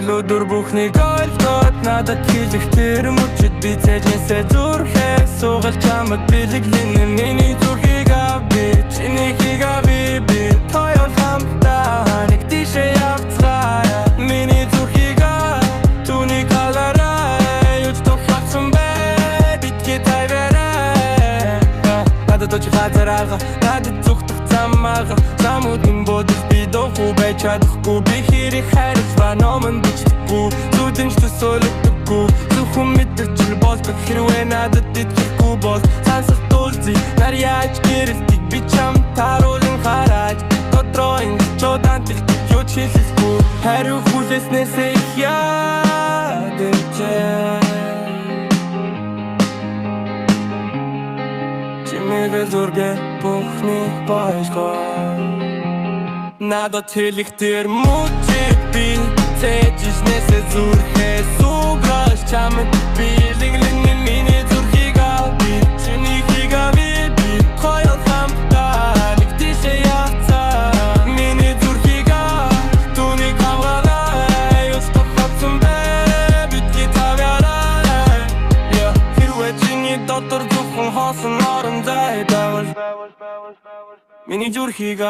Өдөр бүхнийг ойлгоод надад хэлэх тэр мөчөд би цэжнэсээ зүрхээ суугалж чамд бэлэглэн миний зүрхийг авъя чинийхийг авъя би тоёр хамтдаа нэг тийшээ явцгаая миний зүрхийг түүний калараа юуч тохиолсон бэ битгий тайвараа надад очи газар алга надад зүгтэх замаага замуудын бодол би доху байж чадахгүй би хэрэг хайрлаа номон бичдэггүй зүудэнч төсөөлөгдөггүй зөвхөн мэдэрчл болдог хэрвээ надад итгэхгүй бол сансах тулзий нар яаж гэрэлтийг би чамд тааруулан хараад дотроо ингэ чодант юу ч хэлэхгүй хариу хүлээснээсээ их яадэвчээ чимээгээ зургээ бүхний баяшгаа надад хэлэх тэр мөчөд би цэжнэсээ зүрхээ суугаш чамд бэлэглэн миний зүрхийг авъя чинийхийг авъя би хоёул хамтдаа нэг тийшээ явцгаа миний зүрхийг түүний кавалаа юуч тохиолсон бэ битгий тавьяраа хэрвээ чиний дотор зөвхөн хоосон орон зай байвал миний зүрхийг